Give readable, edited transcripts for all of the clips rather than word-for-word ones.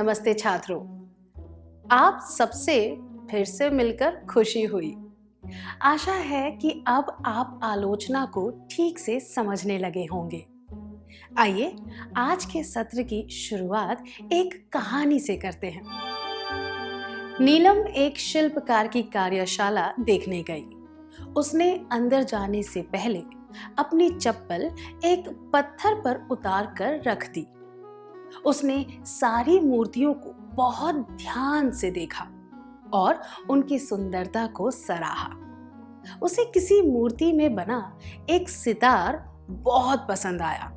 नमस्ते छात्रों, आप सबसे फिर से मिलकर खुशी हुई। आशा है कि अब आप आलोचना को ठीक से समझने लगे होंगे। आइए आज के सत्र की शुरुआत एक कहानी से करते हैं। नीलम एक शिल्पकार की कार्यशाला देखने गई। उसने अंदर जाने से पहले अपनी चप्पल एक पत्थर पर उतार कर रख दी। उसने सारी मूर्तियों को बहुत ध्यान से देखा और उनकी सुंदरता को सराहा। उसे किसी मूर्ति में बना एक सितार बहुत पसंद आया।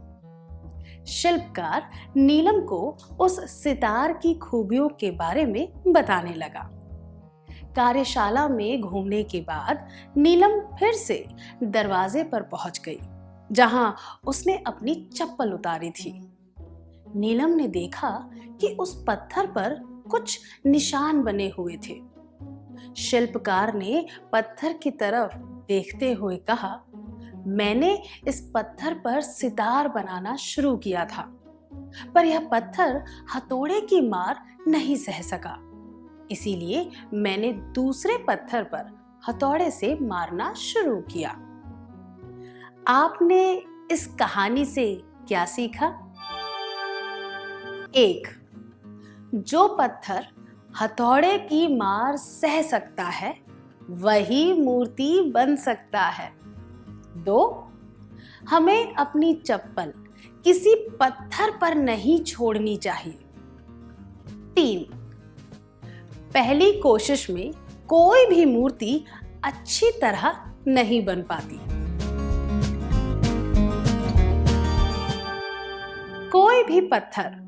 शिल्पकार नीलम को उस सितार की खूबियों के बारे में बताने लगा। कार्यशाला में घूमने के बाद नीलम फिर से दरवाजे पर पहुंच गई, जहां उसने अपनी चप्पल उतारी थी। नीलम ने देखा कि उस पत्थर पर कुछ निशान बने हुए थे। शिल्पकार ने पत्थर की तरफ देखते हुए कहा, मैंने इस पत्थर पर सितार बनाना शुरू किया था, पर यह पत्थर हथौड़े की मार नहीं सह सका। इसीलिए मैंने दूसरे पत्थर पर हथौड़े से मारना शुरू किया। आपने इस कहानी से क्या सीखा? 1. जो पत्थर हथौड़े की मार सह सकता है वही मूर्ति बन सकता है। 2. हमें अपनी चप्पल किसी पत्थर पर नहीं छोड़नी चाहिए। 3. पहली कोशिश में कोई भी मूर्ति अच्छी तरह नहीं बन पाती। कोई भी पत्थर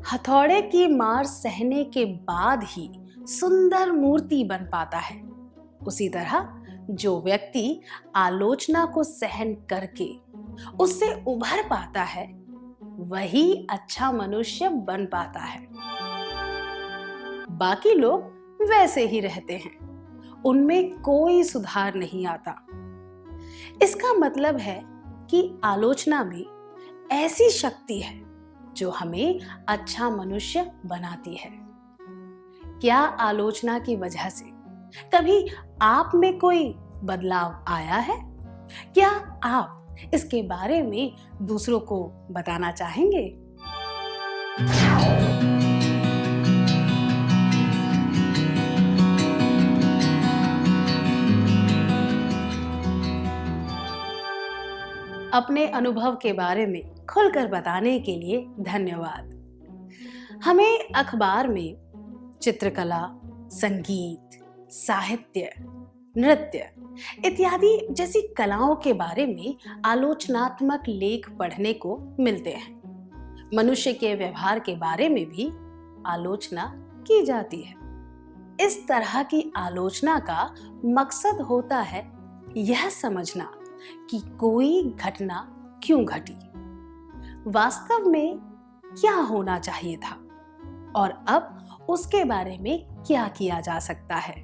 हथौड़े की मार सहने के बाद ही सुंदर मूर्ति बन पाता है। उसी तरह जो व्यक्ति आलोचना को सहन करके उससे उभर पाता है वही अच्छा मनुष्य बन पाता है। बाकी लोग वैसे ही रहते हैं, उनमें कोई सुधार नहीं आता। इसका मतलब है कि आलोचना में ऐसी शक्ति है जो हमें अच्छा मनुष्य बनाती है। क्या आलोचना की वजह से कभी आप में कोई बदलाव आया है? क्या आप इसके बारे में दूसरों को बताना चाहेंगे? अपने अनुभव के बारे में खुलकर बताने के लिए धन्यवाद। हमें अखबार में चित्रकला, संगीत, साहित्य, नृत्य इत्यादि जैसी कलाओं के बारे में आलोचनात्मक लेख पढ़ने को मिलते हैं। मनुष्य के व्यवहार के बारे में भी आलोचना की जाती है। इस तरह की आलोचना का मकसद होता है यह समझना कि कोई घटना क्यों घटी, वास्तव में क्या होना चाहिए था और अब उसके बारे में क्या किया जा सकता है।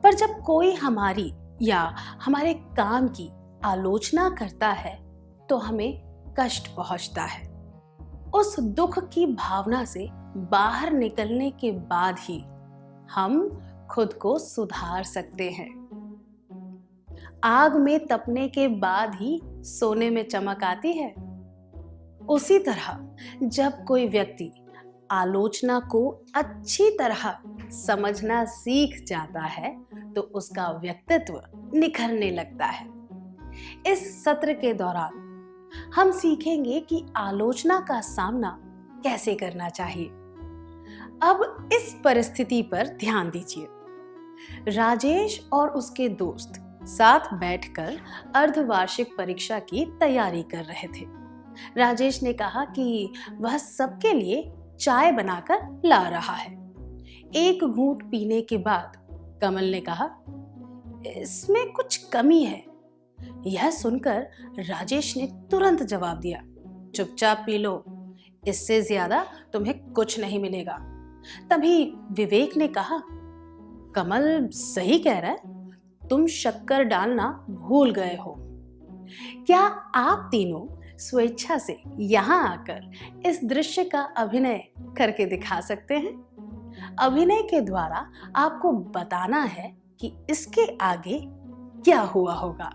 पर जब कोई हमारी या हमारे काम की आलोचना करता है तो हमें कष्ट पहुंचता है। उस दुख की भावना से बाहर निकलने के बाद ही हम खुद को सुधार सकते हैं। आग में तपने के बाद ही सोने में चमक आती है। उसी तरह जब कोई व्यक्ति आलोचना को अच्छी तरह समझना सीख जाता है तो उसका व्यक्तित्व निखरने लगता है। इस सत्र के दौरान हम सीखेंगे कि आलोचना का सामना कैसे करना चाहिए। अब इस परिस्थिति पर ध्यान दीजिए। राजेश और उसके दोस्त साथ बैठकर अर्धवार्षिक परीक्षा की तैयारी कर रहे थे। राजेश ने कहा कि वह सबके लिए चाय बनाकर ला रहा है। एक घूंट पीने के बाद कमल ने कहा, इसमें कुछ कमी है। यह सुनकर राजेश ने तुरंत जवाब दिया, चुपचाप पी लो, इससे ज्यादा तुम्हें कुछ नहीं मिलेगा। तभी विवेक ने कहा, कमल सही कह रहा है, तुम शक्कर डालना भूल गए हो। क्या आप तीनों स्वेच्छा से यहाँ आकर इस दृश्य का अभिनय करके दिखा सकते हैं? अभिनय के द्वारा आपको बताना है कि इसके आगे क्या हुआ होगा।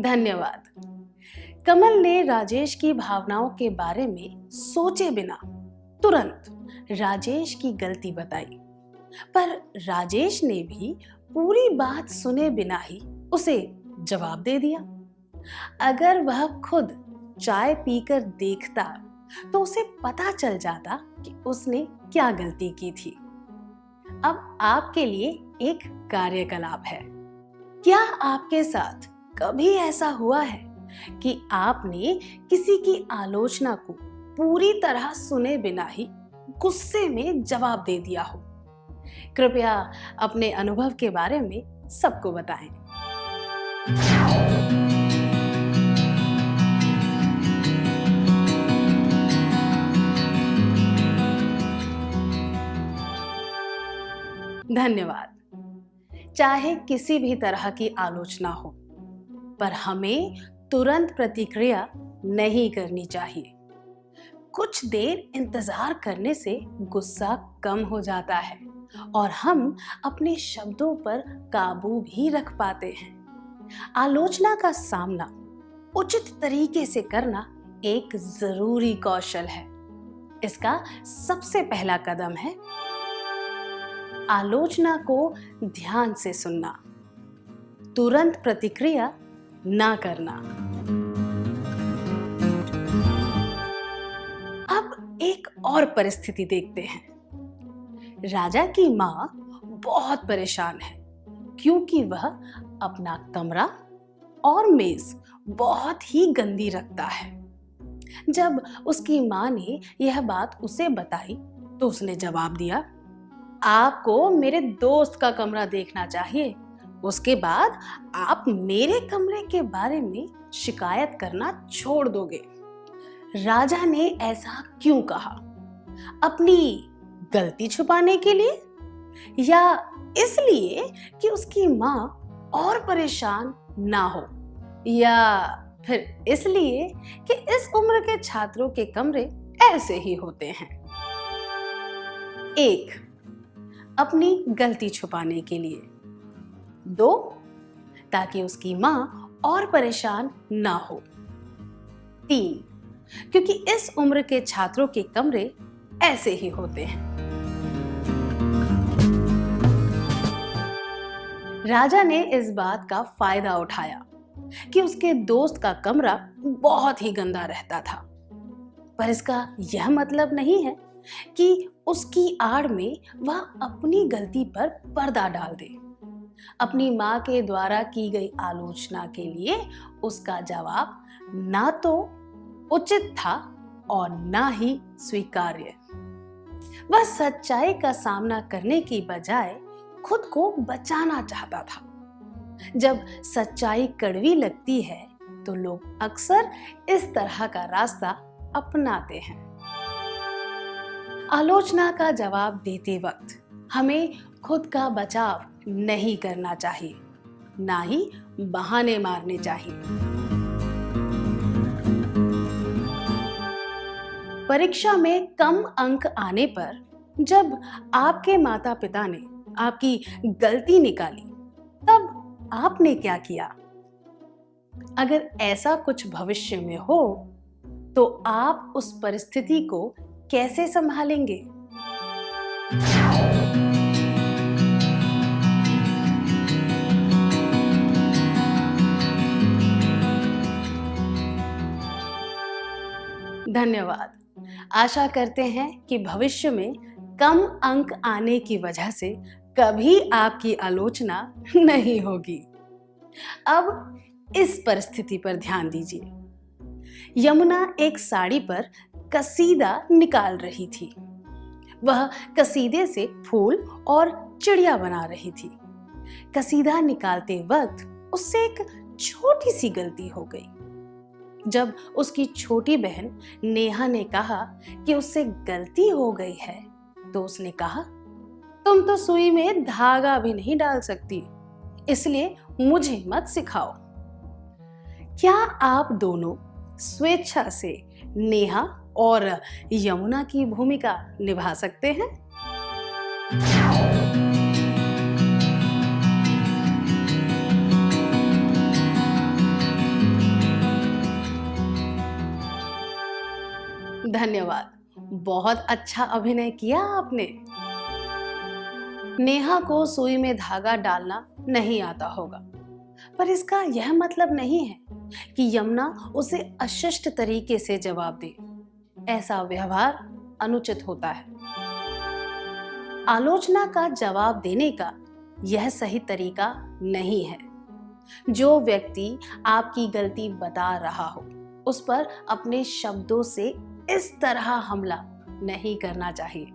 धन्यवाद। कमल ने राजेश की भावनाओं के बारे में सोचे बिना तुरंत राजेश की गलती बताई, पर राजेश ने भी पूरी बात सुने बिना ही उसे जवाब दे दिया। अगर वह खुद चाय पीकर देखता तो उसे पता चल जाता कि उसने क्या गलती की थी। अब आपके लिए एक कार्यकलाप है। क्या आपके साथ कभी ऐसा हुआ है कि आपने किसी की आलोचना को पूरी तरह सुने बिना ही गुस्से में जवाब दे दिया हो? कृपया अपने अनुभव के बारे में सबको बताएं। धन्यवाद। चाहे किसी भी तरह की आलोचना हो, पर हमें तुरंत प्रतिक्रिया नहीं करनी चाहिए। कुछ देर इंतजार करने से गुस्सा कम हो जाता है और हम अपने शब्दों पर काबू भी रख पाते हैं। आलोचना का सामना उचित तरीके से करना एक जरूरी कौशल है। इसका सबसे पहला कदम है आलोचना को ध्यान से सुनना, तुरंत प्रतिक्रिया ना करना। अब एक और परिस्थिति देखते हैं। राजा की माँ बहुत परेशान है क्योंकि वह अपना कमरा और मेज बहुत ही गंदी रखता है। जब उसकी माँ ने यह बात उसे बताई तो उसने जवाब दिया, आपको मेरे दोस्त का कमरा देखना चाहिए, उसके बाद आप मेरे कमरे के बारे में शिकायत करना छोड़ दोगे। राजा ने ऐसा क्यों कहा? अपनी गलती छुपाने के लिए, या इसलिए कि उसकी माँ और परेशान ना हो, या फिर इसलिए कि इस उम्र के छात्रों के कमरे ऐसे ही होते हैं? 1. अपनी गलती छुपाने के लिए। 2. ताकि उसकी माँ और परेशान ना हो। 3. क्योंकि इस उम्र के छात्रों के कमरे ऐसे ही होते हैं। राजा ने इस बात का फायदा उठाया कि उसके दोस्त का कमरा बहुत ही गंदा रहता था, पर इसका यह मतलब नहीं है कि उसकी आड़ में वह अपनी गलती पर पर्दा डाल दे। अपनी माँ के द्वारा की गई आलोचना के लिए उसका जवाब ना तो उचित था और ना ही स्वीकार्य। वह सच्चाई का सामना करने की बजाय खुद को बचाना चाहता था। जब सच्चाई कड़वी लगती है तो लोग अक्सर इस तरह का रास्ता अपनाते हैं। आलोचना का जवाब देते वक्त हमें खुद का बचाव नहीं करना चाहिए, ना ही बहाने मारने चाहिए। परीक्षा में कम अंक आने पर जब आपके माता पिता ने आपकी गलती निकाली, तब आपने क्या किया? अगर ऐसा कुछ भविष्य में हो तो आप उस परिस्थिति को कैसे संभालेंगे? धन्यवाद। आशा करते हैं कि भविष्य में कम अंक आने की वजह से कभी आपकी आलोचना नहीं होगी। अब इस परिस्थिति पर ध्यान दीजिए। यमुना एक साड़ी पर कसीदा निकाल रही थी। वह कसीदे से फूल और चिड़िया बना रही थी। कसीदा निकालते वक्त उससे एक छोटी सी गलती हो गई। जब उसकी छोटी बहन नेहा ने कहा कि उससे गलती हो गई है, तो उसने कहा, तुम तो सुई में धागा भी नहीं डाल सकती, इसलिए मुझे मत सिखाओ। क्या आप दोनों स्वेच्छा से नेहा और यमुना की भूमिका निभा सकते हैं? धन्यवाद। बहुत अच्छा अभिनय किया आपने। नेहा को सुई में धागा डालना नहीं आता होगा, पर इसका यह मतलब नहीं है कि यमुना उसे अशिष्ट तरीके से जवाब दे। ऐसा व्यवहार अनुचित होता है। आलोचना का जवाब देने का यह सही तरीका नहीं है। जो व्यक्ति आपकी गलती बता रहा हो, उस पर अपने शब्दों से इस तरह हमला नहीं करना चाहिए।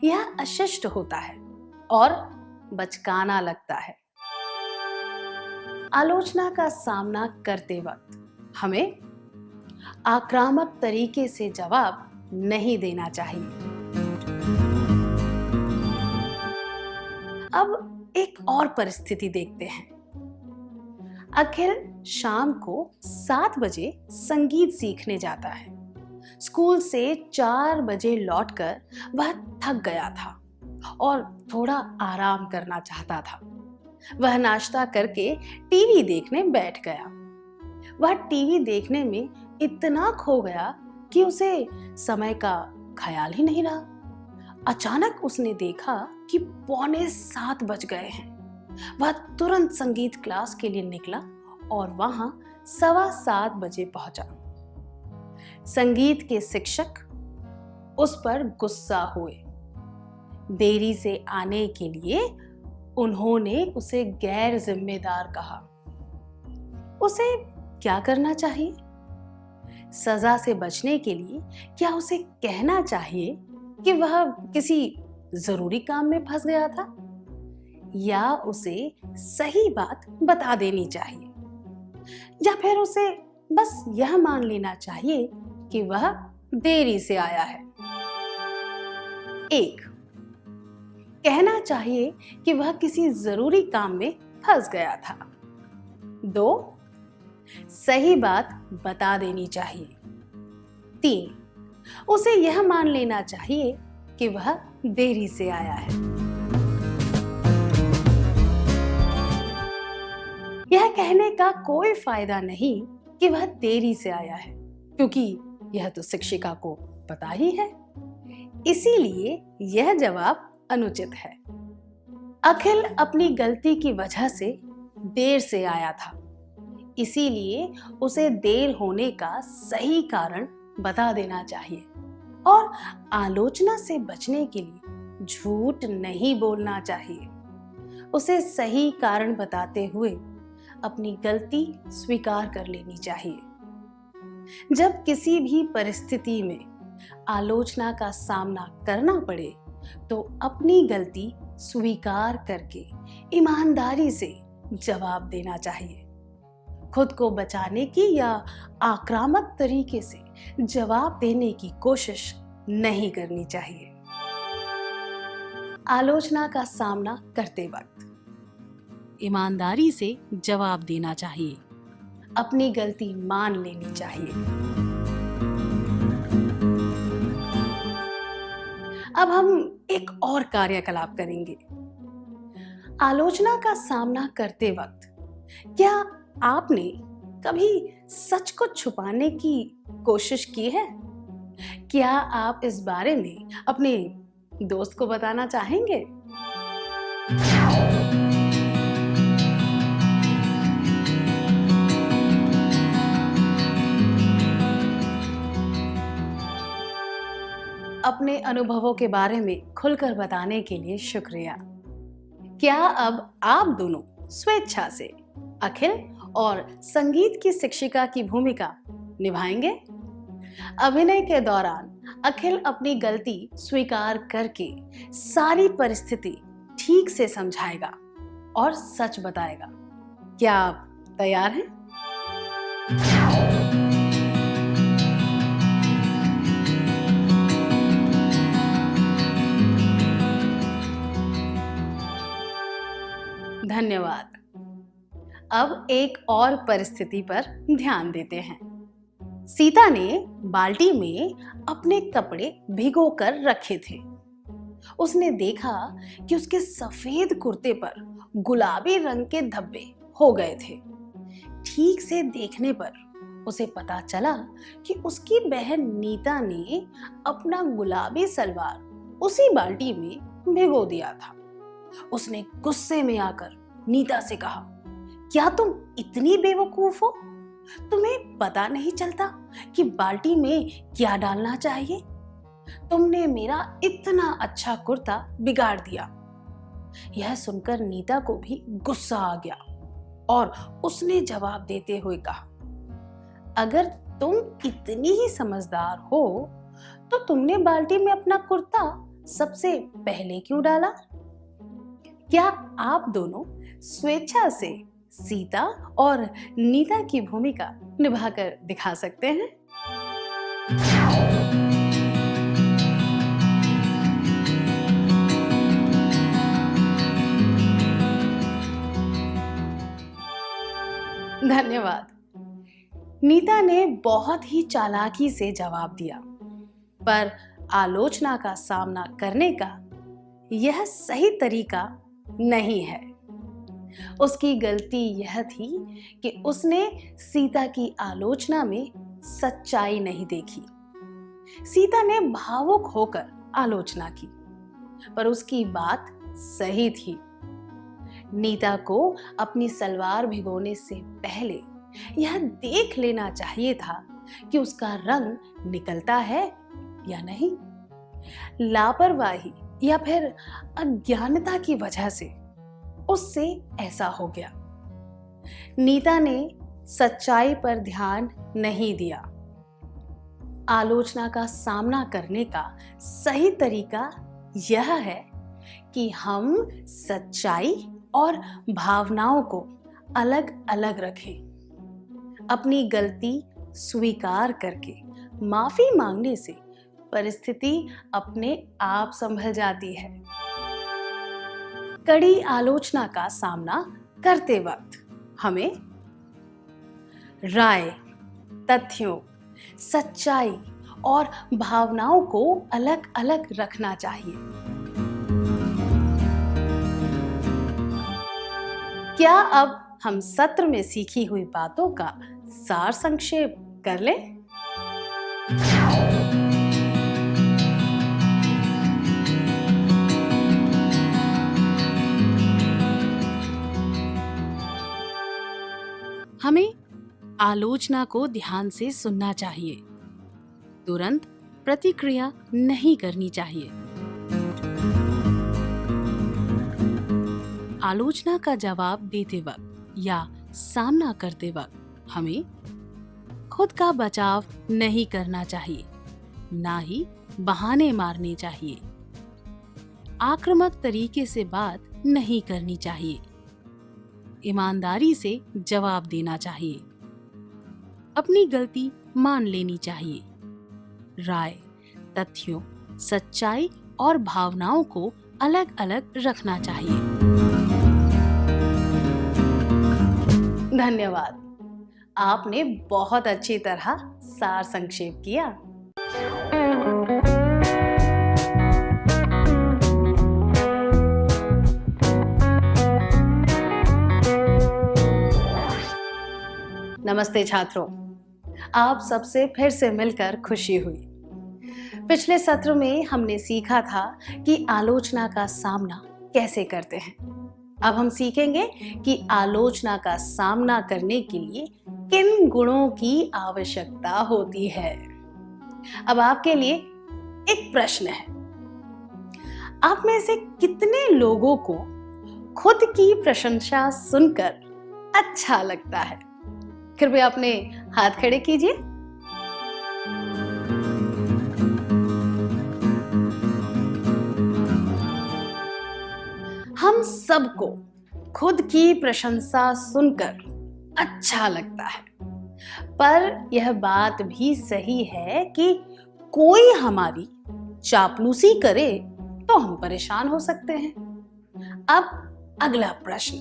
यह अशिष्ट होता है और बचकाना लगता है। आलोचना का सामना करते वक्त हमें आक्रामक तरीके से जवाब नहीं देना चाहिए। अब एक और परिस्थिति देखते हैं। अखिल शाम को 7 बजे संगीत सीखने जाता है। स्कूल से 4 बजे लौटकर वह थक गया था और थोड़ा आराम करना चाहता था। वह नाश्ता करके टीवी देखने बैठ गया। वह टीवी देखने में इतना खो गया कि उसे समय का ख्याल ही नहीं रहा। अचानक उसने देखा कि 6:45 बज गए हैं। वह तुरंत संगीत क्लास के लिए निकला और वहां 7:15 बजे पहुंचा। संगीत के शिक्षक उस पर गुस्सा हुए। देरी से आने के लिए उन्होंने उसे गैर जिम्मेदार कहा। उसे क्या करना चाहिए? सजा से बचने के लिए क्या उसे कहना चाहिए कि वह किसी जरूरी काम में फंस गया था, या उसे सही बात बता देनी चाहिए, या फिर उसे बस यह मान लेना चाहिए कि वह देरी से आया है? 1. कहना चाहिए कि वह किसी जरूरी काम में फंस गया था। 2. सही बात बता देनी चाहिए। 3. उसे यह मान लेना चाहिए कि वह देरी से आया है। यह कहने का कोई फायदा नहीं कि वह देरी से आया है, क्योंकि यह तो शिक्षिका को पता ही है। इसीलिए यह जवाब अनुचित है। अखिल अपनी गलती की वजह से देर से आया था, इसीलिए उसे देर होने का सही कारण बता देना चाहिए और आलोचना से बचने के लिए झूठ नहीं बोलना चाहिए। उसे सही कारण बताते हुए अपनी गलती स्वीकार कर लेनी चाहिए। जब किसी भी परिस्थिति में आलोचना का सामना करना पड़े, तो अपनी गलती स्वीकार करके ईमानदारी से जवाब देना चाहिए। खुद को बचाने की या आक्रामक तरीके से जवाब देने की कोशिश नहीं करनी चाहिए। आलोचना का सामना करते वक्त ईमानदारी से जवाब देना चाहिए। अपनी गलती मान लेनी चाहिए। अब हम एक और कार्यकलाप करेंगे। आलोचना का सामना करते वक्त क्या आपने कभी सच को छुपाने की कोशिश की है? क्या आप इस बारे में अपने दोस्त को बताना चाहेंगे? अपने अनुभवों के बारे में खुलकर बताने के लिए शुक्रिया। क्या अब आप दोनों स्वेच्छा से अखिल और संगीत की शिक्षिका की भूमिका निभाएंगे? अभिनय के दौरान अखिल अपनी गलती स्वीकार करके सारी परिस्थिति ठीक से समझाएगा और सच बताएगा। क्या आप तैयार हैं? धन्यवाद। अब एक और परिस्थिति पर ध्यान देते हैं। सीता ने बाल्टी में अपने कपड़े भिगो कर रखे थे। उसने देखा कि उसके सफेद कुर्ते पर गुलाबी रंग के धब्बे हो गए थे। ठीक से देखने पर उसे पता चला कि उसकी बहन नीता ने अपना गुलाबी सलवार उसी बाल्टी में भिगो दिया था। उसने गुस्से में आकर नीता से कहा, क्या तुम इतनी बेवकूफ हो? तुम्हें पता नहीं चलता कि बाल्टी में क्या डालना चाहिए? तुमने मेरा इतना अच्छा कुर्ता बिगाड़ दिया। यह सुनकर नीता को भी गुस्सा आ गया और उसने जवाब देते हुए कहा, अगर तुम इतनी ही समझदार हो तो तुमने बाल्टी में अपना कुर्ता सबसे पहले क्यों डाला? क्या आप दोनों स्वेच्छा से सीता और नीता की भूमिका निभाकर दिखा सकते हैं? धन्यवाद। नीता ने बहुत ही चालाकी से जवाब दिया, पर आलोचना का सामना करने का यह सही तरीका नहीं है। उसकी गलती यह थी कि उसने सीता की आलोचना में सच्चाई नहीं देखी। सीता ने भावुक होकर आलोचना की, पर उसकी बात सही थी। नीता को अपनी सलवार भिगोने से पहले यह देख लेना चाहिए था कि उसका रंग निकलता है या नहीं। लापरवाही या फिर अज्ञानता की वजह से उससे ऐसा हो गया। नीता ने सच्चाई पर ध्यान नहीं दिया। आलोचना का सामना करने का सही तरीका यह है कि हम सच्चाई और भावनाओं को अलग अलग रखें। अपनी गलती स्वीकार करके माफी मांगने से परिस्थिति अपने आप संभल जाती है। कड़ी आलोचना का सामना करते वक्त हमें राय, तथ्यों, सच्चाई और भावनाओं को अलग अलग रखना चाहिए। क्या अब हम सत्र में सीखी हुई बातों का सार संक्षेप कर लें? हमें आलोचना को ध्यान से सुनना चाहिए। तुरंत प्रतिक्रिया नहीं करनी चाहिए। आलोचना का जवाब देते वक्त या सामना करते वक्त हमें खुद का बचाव नहीं करना चाहिए, ना ही बहाने मारने चाहिए। आक्रामक तरीके से बात नहीं करनी चाहिए। ईमानदारी से जवाब देना चाहिए। अपनी गलती मान लेनी चाहिए। राय, तथ्यों, सच्चाई और भावनाओं को अलग अलग रखना चाहिए। धन्यवाद। आपने बहुत अच्छी तरह सार संक्षेप किया। नमस्ते छात्रों, आप सबसे फिर से मिलकर खुशी हुई। पिछले सत्र में हमने सीखा था कि आलोचना का सामना कैसे करते हैं। अब हम सीखेंगे कि आलोचना का सामना करने के लिए किन गुणों की आवश्यकता होती है। अब आपके लिए एक प्रश्न है। आप में से कितने लोगों को खुद की प्रशंसा सुनकर अच्छा लगता है? कृपया अपने हाथ खड़े कीजिए। हम सबको खुद की प्रशंसा सुनकर अच्छा लगता है, पर यह बात भी सही है कि कोई हमारी चापलूसी करे तो हम परेशान हो सकते हैं। अब अगला प्रश्न,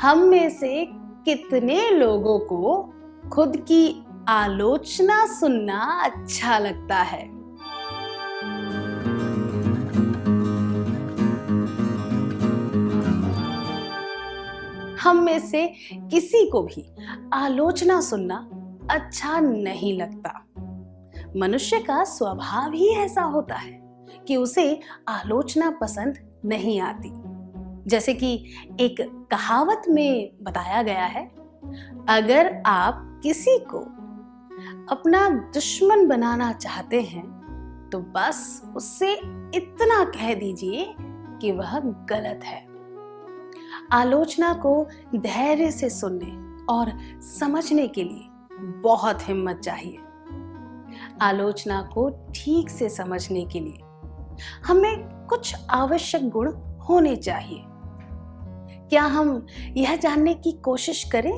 हम में से कितने लोगों को खुद की आलोचना सुनना अच्छा लगता है? हम में से किसी को भी आलोचना सुनना अच्छा नहीं लगता। मनुष्य का स्वभाव ही ऐसा होता है कि उसे आलोचना पसंद नहीं आती। जैसे कि एक कहावत में बताया गया है, अगर आप किसी को अपना दुश्मन बनाना चाहते हैं तो बस उससे इतना कह दीजिए कि वह गलत है। आलोचना को धैर्य से सुनने और समझने के लिए बहुत हिम्मत चाहिए। आलोचना को ठीक से समझने के लिए हमें कुछ आवश्यक गुण होने चाहिए। क्या हम यह जानने की कोशिश करें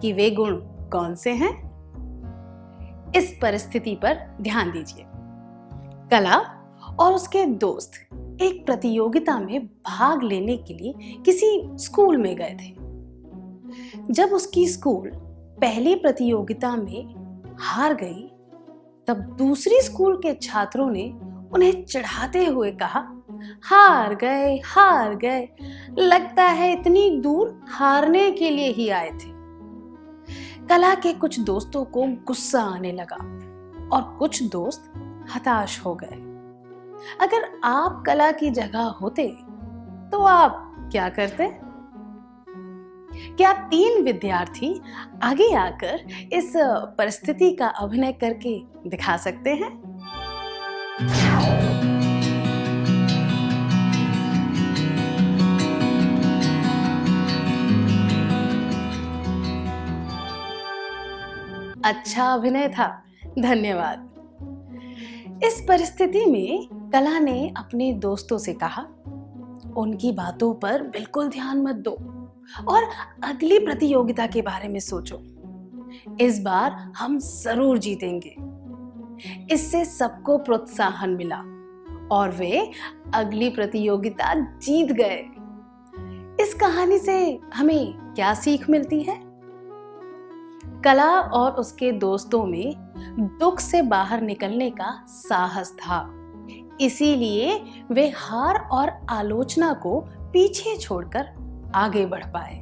कि वे गुण कौन से हैं? इस परिस्थिति पर ध्यान दीजिए। कला और उसके दोस्त एक प्रतियोगिता में भाग लेने के लिए किसी स्कूल में गए थे। जब उसकी स्कूल पहली प्रतियोगिता में हार गई, तब दूसरी स्कूल के छात्रों ने उन्हें चिढ़ाते हुए कहा, हार गए, लगता है इतनी दूर हारने के लिए ही आए थे। कला के कुछ दोस्तों को गुस्सा आने लगा और कुछ दोस्त हताश हो गए। अगर आप कला की जगह होते तो आप क्या करते? क्या 3 विद्यार्थी आगे आकर इस परिस्थिति का अभिनय करके दिखा सकते हैं? अच्छा अभिनय था, धन्यवाद। इस परिस्थिति में कला ने अपने दोस्तों से कहा, उनकी बातों पर बिल्कुल ध्यान मत दो और अगली प्रतियोगिता के बारे में सोचो। इस बार हम जरूर जीतेंगे। इससे सबको प्रोत्साहन मिला और वे अगली प्रतियोगिता जीत गए। इस कहानी से हमें क्या सीख मिलती है? कला और उसके दोस्तों में दुख से बाहर निकलने का साहस था, इसीलिए वे हार और आलोचना को पीछे छोड़कर आगे बढ़ पाए।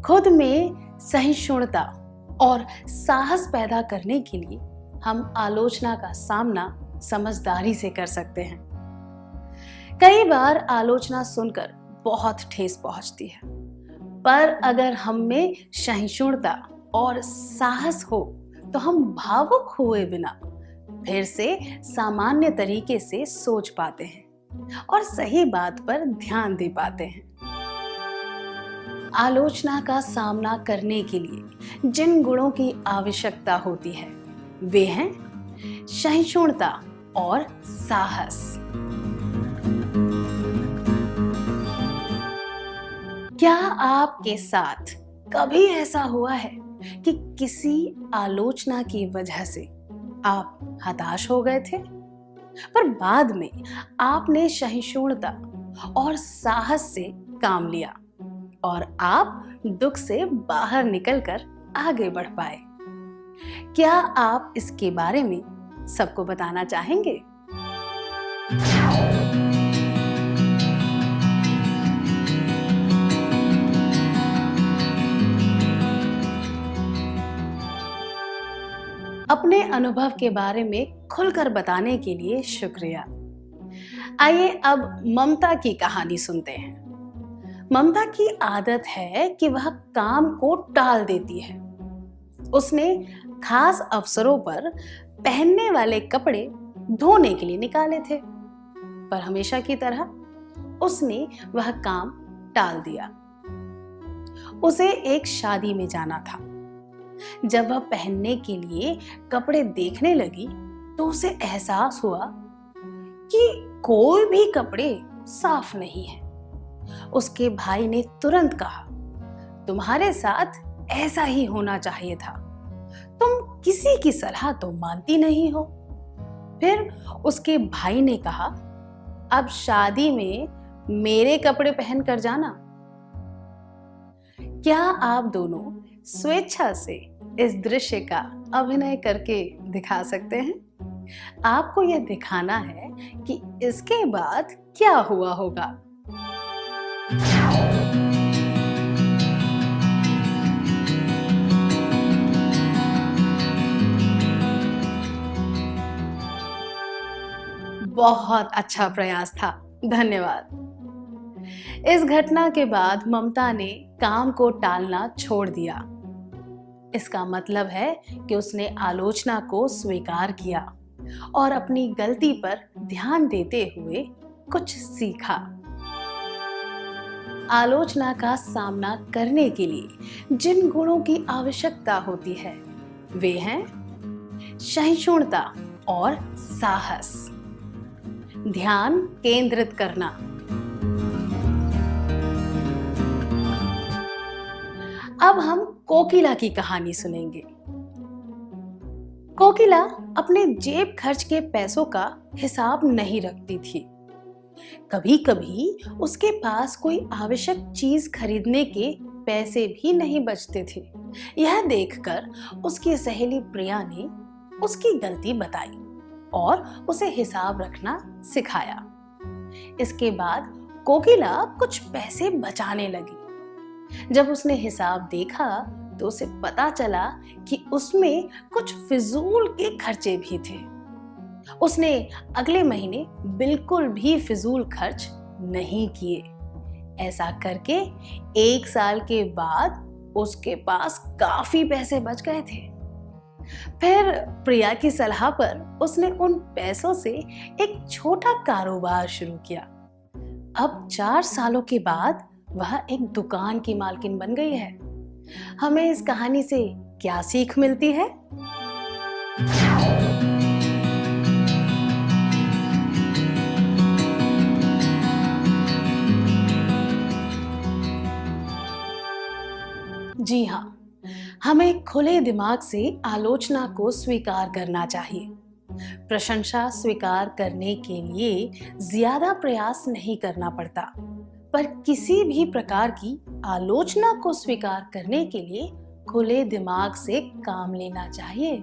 खुद में सहिष्णुता और साहस पैदा करने के लिए हम आलोचना का सामना समझदारी से कर सकते हैं। कई बार आलोचना सुनकर बहुत ठेस पहुंचती है, पर अगर हम में सहिष्णुता और साहस हो तो हम भावुक हुए बिना फिर से सामान्य तरीके से सोच पाते हैं और सही बात पर ध्यान दे पाते हैं। आलोचना का सामना करने के लिए जिन गुणों की आवश्यकता होती है वे हैं सहिष्णुता और साहस। क्या आपके साथ कभी ऐसा हुआ है कि किसी आलोचना की वजह से आप हताश हो गए थे, पर बाद में आपने सहिष्णुता और साहस से काम लिया और आप दुख से बाहर निकलकर आगे बढ़ पाए? क्या आप इसके बारे में सबको बताना चाहेंगे? अपने अनुभव के बारे में खुलकर बताने के लिए शुक्रिया। आइए अब ममता की कहानी सुनते हैं। ममता की आदत है कि वह काम को टाल देती है। उसने खास अवसरों पर पहनने वाले कपड़े धोने के लिए निकाले थे, पर हमेशा की तरह उसने वह काम टाल दिया। उसे एक शादी में जाना था। जब वह पहनने के लिए कपड़े देखने लगी तो उसे एहसास हुआ कि कोई भी कपड़े साफ नहीं है। उसके भाई ने तुरंत कहा, तुम्हारे साथ ऐसा ही होना चाहिए था, तुम किसी की सलाह तो मानती नहीं हो। फिर उसके भाई ने कहा, अब शादी में मेरे कपड़े पहन कर जाना। क्या आप दोनों स्वेच्छा से इस दृश्य का अभिनय करके दिखा सकते हैं? आपको यह दिखाना है कि इसके बाद क्या हुआ होगा। बहुत अच्छा प्रयास था, धन्यवाद। इस घटना के बाद ममता ने काम को टालना छोड़ दिया। इसका मतलब है कि उसने आलोचना को स्वीकार किया और अपनी गलती पर ध्यान देते हुए कुछ सीखा। आलोचना का सामना करने के लिए जिन गुणों की आवश्यकता होती है वे हैं सहिष्णुता और साहस, ध्यान केंद्रित करना। अब हम कोकिला की कहानी सुनेंगे। कोकिला अपने जेब खर्च के पैसों का हिसाब नहीं रखती थी। कभी कभी उसके पास कोई आवश्यक चीज खरीदने के पैसे भी नहीं बचते थे। यह देखकर उसकी सहेली प्रिया ने उसकी गलती बताई और उसे हिसाब रखना सिखाया। इसके बाद कोकिला कुछ पैसे बचाने लगी। जब उसने हिसाब देखा तो उसे पता चला कि उसमें कुछ फिजूल के खर्चे भी थे। उसने अगले महीने बिल्कुल भी फिजूल खर्च नहीं किए। ऐसा करके 1 साल के बाद उसके पास काफी पैसे बच गए थे। फिर प्रिया की सलाह पर उसने उन पैसों से एक छोटा कारोबार शुरू किया। अब 4 सालों के बाद वह एक दुकान की मालकिन बन गई है। हमें इस कहानी से क्या सीख मिलती है? जी हाँ, हमें खुले दिमाग से आलोचना को स्वीकार करना चाहिए। प्रशंसा स्वीकार करने के लिए ज्यादा प्रयास नहीं करना पड़ता, पर किसी भी प्रकार की आलोचना को स्वीकार करने के लिए खुले दिमाग से काम लेना चाहिए।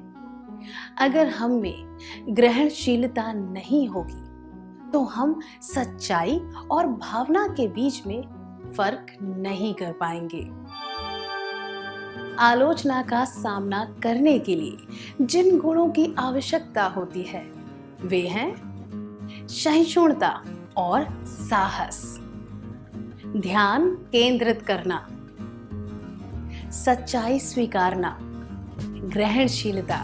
अगर हम में ग्रहणशीलता नहीं होगी तो हम सच्चाई और भावना के बीच में फर्क नहीं कर पाएंगे। आलोचना का सामना करने के लिए जिन गुणों की आवश्यकता होती है वे हैं सहिष्णुता और साहस, ध्यान केंद्रित करना, सच्चाई स्वीकारना, ग्रहणशीलता।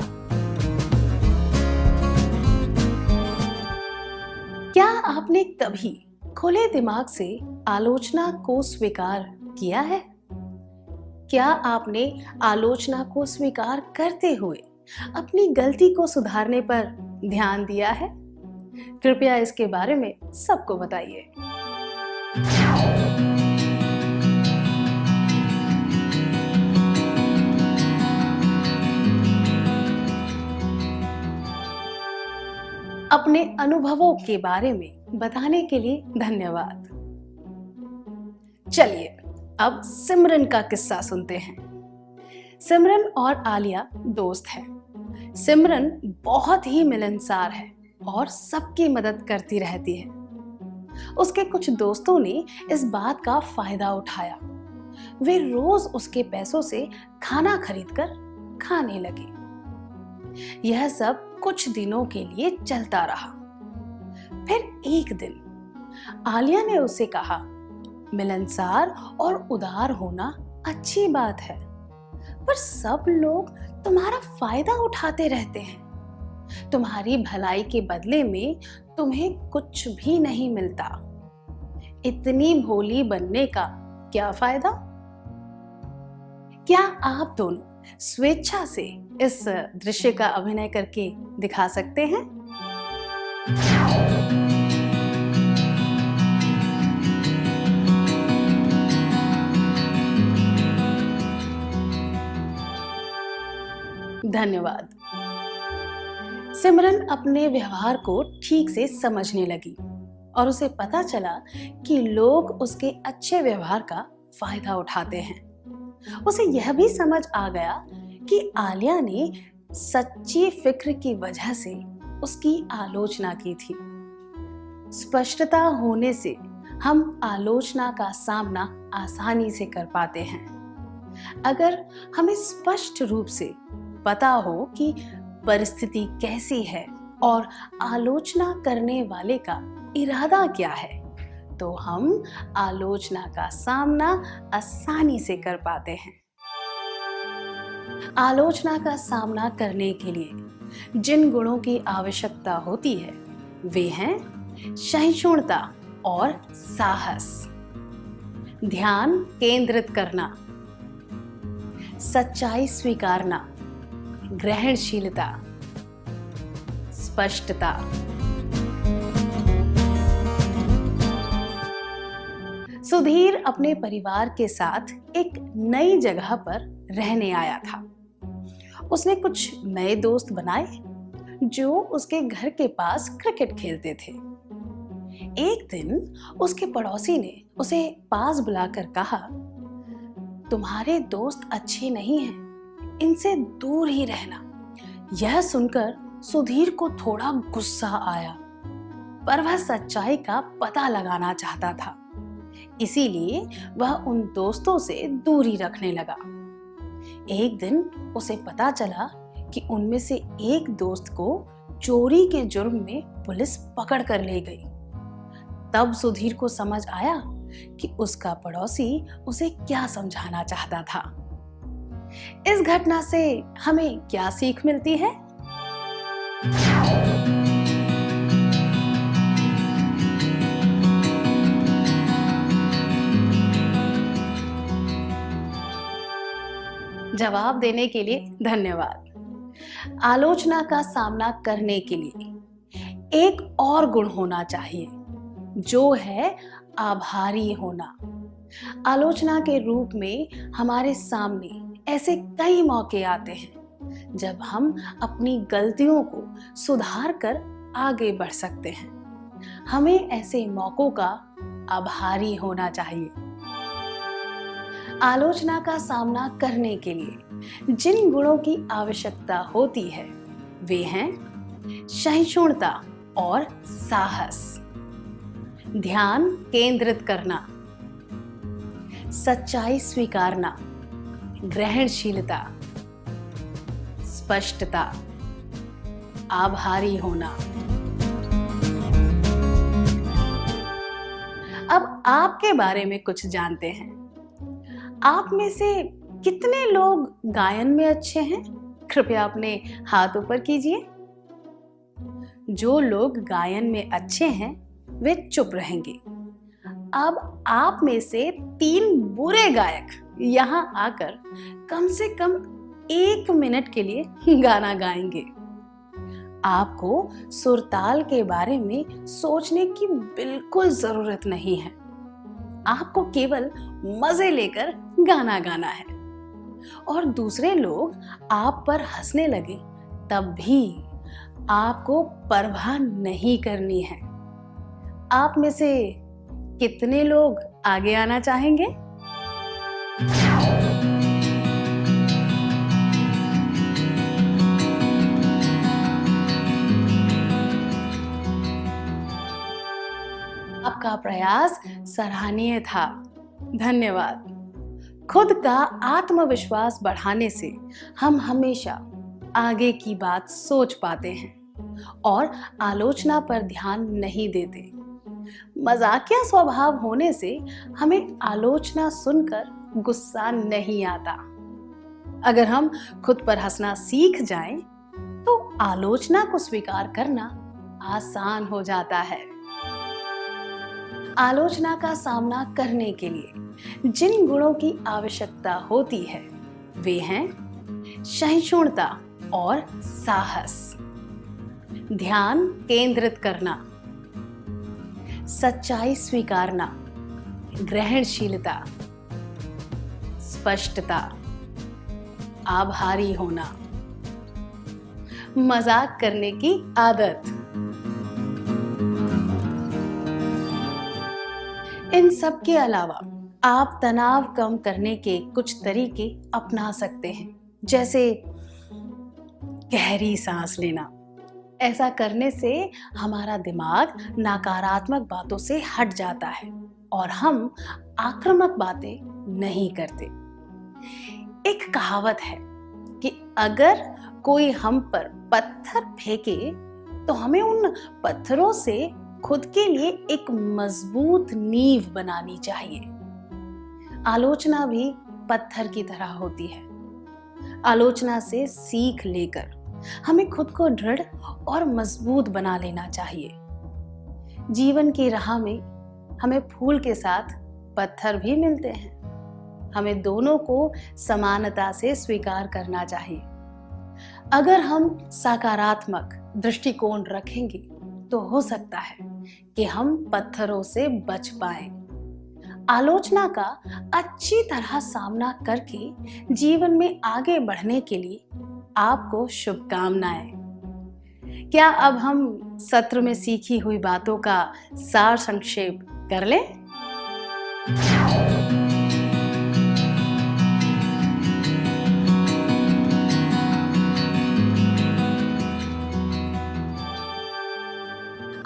क्या आपने कभी खुले दिमाग से आलोचना को स्वीकार किया है? क्या आपने आलोचना को स्वीकार करते हुए अपनी गलती को सुधारने पर ध्यान दिया है? कृपया इसके बारे में सबको बताइए। अपने अनुभवों के बारे में बताने के लिए धन्यवाद। चलिए अब सिमरन का किस्सा सुनते हैं। सिमरन और आलिया दोस्त हैं। सिमरन बहुत ही मिलनसार है और सबकी मदद करती रहती है। उसके कुछ दोस्तों ने इस बात का फायदा उठाया। वे रोज उसके पैसों से खाना खरीदकर खाने लगे। यह सब कुछ दिनों के लिए चलता रहा। फिर एक दिन आलिया ने उसे कहा, मिलनसार और उदार होना अच्छी बात है, पर सब लोग तुम्हारा फायदा उठाते रहते हैं। तुम्हारी भलाई के बदले में तुम्हें कुछ भी नहीं मिलता। इतनी भोली बनने का क्या फायदा? क्या आप दोनों स्वेच्छा से इस दृश्य का अभिनय करके दिखा सकते हैं? धन्यवाद। सिमरन अपने व्यवहार को ठीक से समझने लगी। और उसे पता चला कि लोग उसके अच्छे व्यवहार का फायदा उठाते हैं। उसे यह भी समझ आ गया कि आलिया ने सच्ची फिक्र की वजह से उसकी आलोचना की थी। स्पष्टता होने से हम आलोचना का सामना आसानी से कर पाते हैं। अगर हमें स्पष्ट रूप से पता हो कि परिस्थिति कैसी है और आलोचना करने वाले का इरादा क्या है, तो हम आलोचना का सामना आसानी से कर पाते हैं। आलोचना का सामना करने के लिए जिन गुणों की आवश्यकता होती है वे हैं सहिष्णुता और साहस, ध्यान केंद्रित करना, सच्चाई स्वीकारना, ग्रहणशीलता, स्पष्टता। सुधीर अपने परिवार के साथ एक नई जगह पर रहने आया था। उसने कुछ नए दोस्त बनाए जो उसके घर के पास क्रिकेट खेलते थे। एक दिन उसके पड़ोसी ने उसे पास बुलाकर कहा, तुम्हारे दोस्त अच्छे नहीं हैं, इनसे दूर ही रहना। यह सुनकर सुधीर को थोड़ा गुस्सा आया, पर वह सच्चाई का पता लगाना चाहता था, इसीलिए वह उन दोस्तों से दूरी रखने लगा। एक दिन उसे पता चला कि उनमें से एक दोस्त को चोरी के जुर्म में पुलिस पकड़ कर ले गई। तब सुधीर को समझ आया कि उसका पड़ोसी उसे क्या समझाना चाहता था। इस घटना से हमें क्या सीख मिलती है? जवाब देने के लिए धन्यवाद। आलोचना का सामना करने के लिए एक और गुण होना चाहिए, जो है आभारी होना। आलोचना के रूप में हमारे सामने ऐसे कई मौके आते हैं जब हम अपनी गलतियों को सुधार कर आगे बढ़ सकते हैं। हमें ऐसे मौकों का आभारी होना चाहिए। आलोचना का सामना करने के लिए जिन गुणों की आवश्यकता होती है वे हैं सहिष्णुता और साहस, ध्यान केंद्रित करना, सच्चाई स्वीकारना, ग्रहणशीलता, स्पष्टता, आभारी होना। अब आपके बारे में कुछ जानते हैं। आप में से कितने लोग गायन में अच्छे हैं? कृपया अपने हाथ ऊपर कीजिए। जो लोग गायन में अच्छे हैं वे चुप रहेंगे। अब आप में से 3 बुरे गायक यहाँ आकर कम से कम 1 मिनट के लिए गाना गाएंगे। आपको सुरताल के बारे में सोचने की बिल्कुल जरूरत नहीं है। आपको केवल मजे लेकर गाना गाना है। और दूसरे लोग आप पर हंसने लगे तब भी आपको परवाह नहीं करनी है। आप में से कितने लोग आगे आना चाहेंगे? आपका प्रयास सराहनीय था। धन्यवाद। खुद का आत्मविश्वास बढ़ाने से हम हमेशा आगे की बात सोच पाते हैं और आलोचना पर ध्यान नहीं देते। मजाकिया स्वभाव होने से हमें आलोचना सुनकर गुस्सा नहीं आता। अगर हम खुद पर हंसना सीख जाएं, तो आलोचना को स्वीकार करना आसान हो जाता है। आलोचना का सामना करने के लिए जिन गुणों की आवश्यकता होती है वे हैं सहिष्णुता और साहस, ध्यान केंद्रित करना, सच्चाई स्वीकारना, ग्रहणशीलता, स्पष्टता, आभारी होना, मजाक करने की आदत। इन सब के अलावा आप तनाव कम करने के कुछ तरीके अपना सकते हैं, जैसे गहरी सांस लेना। ऐसा करने से हमारा दिमाग नकारात्मक बातों से हट जाता है और हम आक्रामक बातें नहीं करते। एक कहावत है कि अगर कोई हम पर पत्थर फेंके तो हमें उन पत्थरों से खुद के लिए एक मजबूत नींव बनानी चाहिए। आलोचना भी पत्थर की तरह होती है। आलोचना से सीख लेकर हमें खुद को दृढ़ और मजबूत बना लेना चाहिए। जीवन की राह में हमें फूल के साथ पत्थर भी मिलते हैं। हमें दोनों को समानता से स्वीकार करना चाहिए। अगर हम सकारात्मक दृष्टिकोण रखेंगे तो हो सकता है कि हम पत्थरों से बच पाएं। आलोचना का अच्छी तरह सामना करके जीवन में आगे बढ़ने के लिए आपको शुभकामनाएं। क्या अब हम सत्र में सीखी हुई बातों का सार संक्षेप कर लें?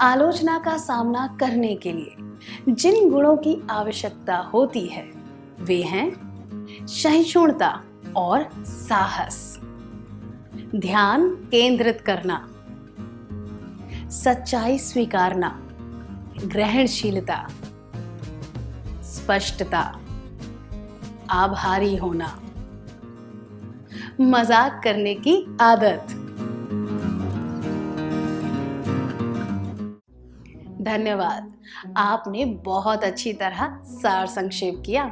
आलोचना का सामना करने के लिए जिन गुणों की आवश्यकता होती है वे हैं सहिष्णुता और साहस, ध्यान केंद्रित करना, सच्चाई स्वीकारना, ग्रहणशीलता, स्पष्टता, आभारी होना, मजाक करने की आदत। धन्यवाद, आपने बहुत अच्छी तरह सार संक्षेप किया।